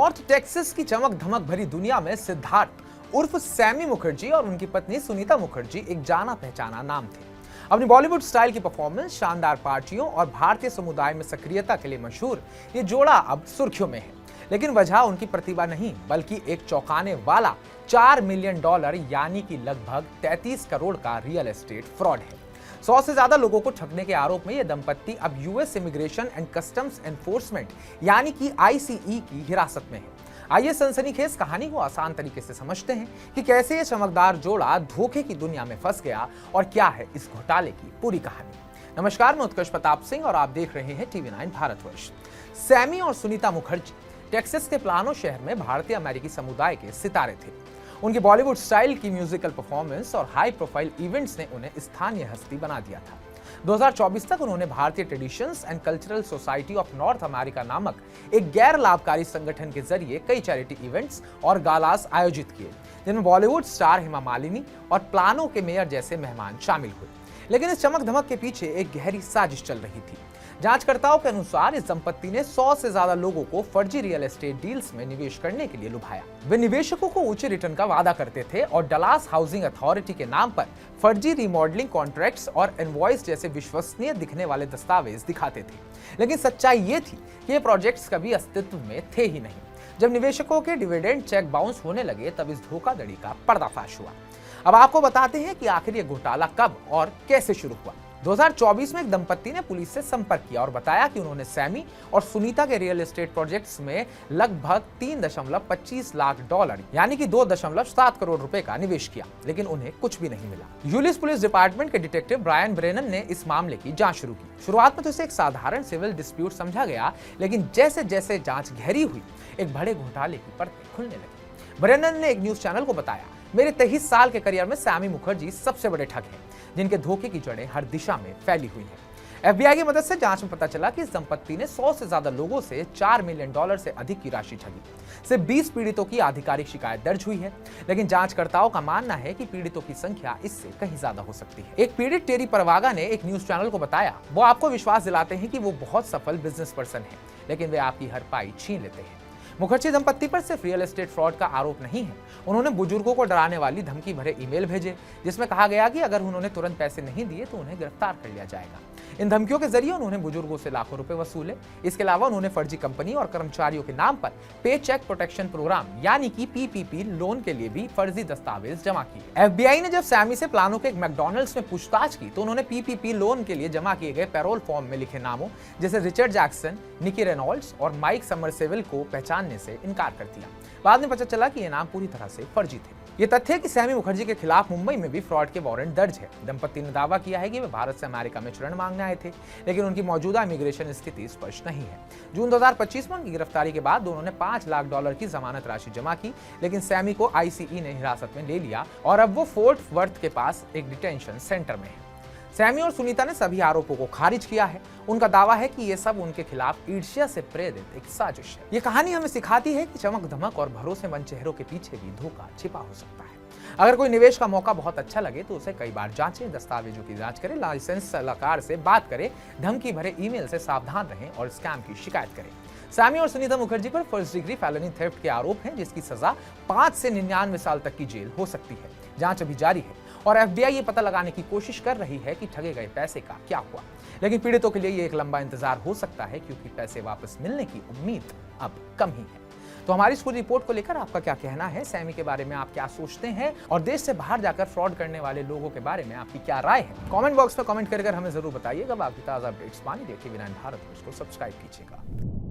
North Texas की चमक धमक भरी दुनिया में सिद्धार्थ उर्फ सैमी मुखर्जी और उनकी पत्नी सुनीता मुखर्जी एक जाना पहचाना नाम थे। अपनी बॉलीवुड स्टाइल की परफॉर्मेंस, शानदार पार्टियों और भारतीय समुदाय में सक्रियता के लिए मशहूर ये जोड़ा अब सुर्खियों में है। लेकिन वजह उनकी प्रतिभा नहीं, बल्कि एक चौंकाने वाला $4 मिलियन यानी कि लगभग 33 करोड़ का रियल एस्टेट फ्रॉड है। 100 से ज्यादा लोगों को ठगने के आरोप में यह दंपत्ति अब US immigration and customs enforcement यानी कि आईसीई की हिरासत में है। आइए सनसनीखेज कहानी को आसान तरीके से समझते हैं कि कैसे ये चमकदार जोड़ा धोखे की दुनिया में फंस गया और क्या है इस घोटाले की पूरी कहानी। नमस्कार, मैं उत्कर्ष प्रताप सिंह और आप देख रहे हैं TV9 भारतवर्ष। सैमी और सुनीता मुखर्जी टेक्सास के प्लानो शहर में भारतीय अमेरिकी समुदाय के सितारे थे। उनकी बॉलीवुड स्टाइल की म्यूजिकल परफॉर्मेंस और हाई प्रोफाइल इवेंट्स ने उन्हें स्थानीय हस्ती बना दिया था। 2024 तक उन्होंने भारतीय traditions and cultural society of north America नामक एक गैर लाभकारी संगठन के जरिए कई चैरिटी इवेंट्स और गालास आयोजित किए, जिनमें बॉलीवुड स्टार हेमा मालिनी और प्लानो के मेयर जैसे मेहमान शामिल हुए। लेकिन इस चमक धमक के पीछे एक गहरी साजिश चल रही थी। जांचकर्ताओं के अनुसार इस दंपत्ति ने 100 से ज्यादा लोगों को फर्जी रियल एस्टेट डील्स में निवेश करने के लिए लुभाया। वे निवेशकों को उच्च रिटर्न का वादा करते थे और डलास हाउसिंग अथॉरिटी के नाम पर फर्जी रिमॉडलिंग कॉन्ट्रैक्ट्स और इनवॉइस जैसे विश्वसनीय दिखने वाले दस्तावेज दिखाते थे। लेकिन सच्चाई ये थी कि ये प्रोजेक्ट्स कभी अस्तित्व में थे ही नहीं। जब निवेशकों के डिविडेंड चेक बाउंस होने लगे तब इस धोखाधड़ी का पर्दाफाश हुआ। अब आपको बताते हैं कि आखिर ये घोटाला कब और कैसे शुरू हुआ। 2024 में एक दंपत्ति ने पुलिस से संपर्क किया और बताया कि उन्होंने सैमी और सुनीता के रियल एस्टेट प्रोजेक्ट्स में लगभग $3.25 लाख यानी कि 2.7 करोड़ रुपए का निवेश किया, लेकिन उन्हें कुछ भी नहीं मिला। यूलिस पुलिस डिपार्टमेंट के डिटेक्टिव ब्रायन ब्रेनन ने इस मामले की जांच शुरू की। शुरुआत में तो इसे एक साधारण सिविल डिस्प्यूट समझा गया, लेकिन जैसे जैसे जांच गहरी हुई एक बड़े घोटाले की परतें खुलने लगी। ब्रेनन ने एक न्यूज चैनल को बताया, मेरे 23 साल के करियर में सैमी मुखर्जी सबसे बड़े ठग हैं, जिनके धोखे की जड़ें हर दिशा में फैली हुई हैं। FBI की मदद से जांच में पता चला कि इस दंपत्ति ने 100 से ज्यादा लोगों से $4 मिलियन से अधिक की राशि ठगी। सिर्फ 20 पीड़ितों की आधिकारिक शिकायत दर्ज हुई है, लेकिन जांचकर्ताओं का मानना है कि पीड़ितों की संख्या इससे कहीं ज्यादा हो सकती है। एक पीड़ित टेरी परवागा ने एक न्यूज चैनल को बताया, वो आपको विश्वास दिलाते हैं कि वो बहुत सफल बिजनेस पर्सन है, लेकिन वे आपकी हर पाई छीन लेते हैं। मुखर्जी दंपत्ति पर सिर्फ रियल एस्टेट फ्रॉड का आरोप नहीं है, उन्होंने बुजुर्गों को डराने वाली धमकी भरे ईमेल भेजे, जिसमें कहा गया कि अगर उन्होंने तुरंत पैसे नहीं दिए तो उन्हें गिरफ्तार कर लिया जाएगा। इन धमकियों के जरिए उन्होंने बुजुर्गों से लाखों रुपए वसूले। इसके अलावा उन्होंने फर्जी कंपनी और कर्मचारियों के नाम पर पे चेक प्रोटेक्शन प्रोग्राम यानी कि PPP लोन के लिए भी फर्जी दस्तावेज जमा किए। FBI ने जब सैमी से प्लानो के एक मैकडॉनल्ड्स में पूछताछ की तो उन्होंने PPP लोन के लिए जमा किए गए पैरोल फॉर्म में लिखे नामों जैसे रिचर्ड जैक्सन, निकी रेनॉल्ड्स और माइक समरसेविल को पहचानने से इनकार कर दिया। बाद में पता चला कि ये नाम पूरी तरह से फर्जी थे। ये तथ्य कि सैमी मुखर्जी के खिलाफ मुंबई में भी फ्रॉड के वारंट दर्ज है। दंपत्ति ने दावा किया है कि वे भारत से अमेरिका में ऋण मांगने आए थे, लेकिन उनकी मौजूदा इमिग्रेशन स्थिति स्पष्ट नहीं है। जून 2025 में उनकी गिरफ्तारी के बाद दोनों ने $5 लाख की जमानत राशि जमा की, लेकिन सैमी को आईसीई ने हिरासत में ले लिया और अब वो फोर्ट वर्थ के पास एक डिटेंशन सेंटर में है। सैमी और सुनीता ने सभी आरोपों को खारिज किया है। उनका दावा है कि ये सब उनके खिलाफ ईर्ष्या से प्रेरित एक साजिश है। ये कहानी हमें सिखाती है कि चमक धमक और भरोसेमंद चेहरों के पीछे भी धोखा छिपा हो सकता है। अगर कोई निवेश का मौका बहुत अच्छा लगे तो उसे कई बार जांचें, दस्तावेजों की जांच करें, लाइसेंस सलाहकार से बात करें, धमकी भरे ईमेल से सावधान रहें और स्कैम की शिकायत करें। सैमी और सुनीता मुखर्जी पर फर्स्ट डिग्री फेलोनी थेफ्ट के आरोप हैं, जिसकी सजा 5 से 99 साल तक की जेल हो सकती है। जांच अभी जारी है और FBI ये पता लगाने की कोशिश कर रही है कि ठगे गए पैसे का क्या हुआ। लेकिन पीड़ितों के लिए ये एक लंबा इंतजार हो सकता है, क्योंकि पैसे वापस मिलने की उम्मीद अब कम ही है। तो हमारी इस पूरी रिपोर्ट को लेकर आपका क्या कहना है? सैमी के बारे में आप क्या सोचते हैं और देश से बाहर जाकर फ्रॉड करने वाले लोगों के बारे में आपकी क्या राय है? कमेंट बॉक्स में कमेंट कर हमें जरूर बताइएगा। आपकी ताजा अपडेट्स पाने के लिए TV9 भारत को सब्सक्राइब कीजिएगा।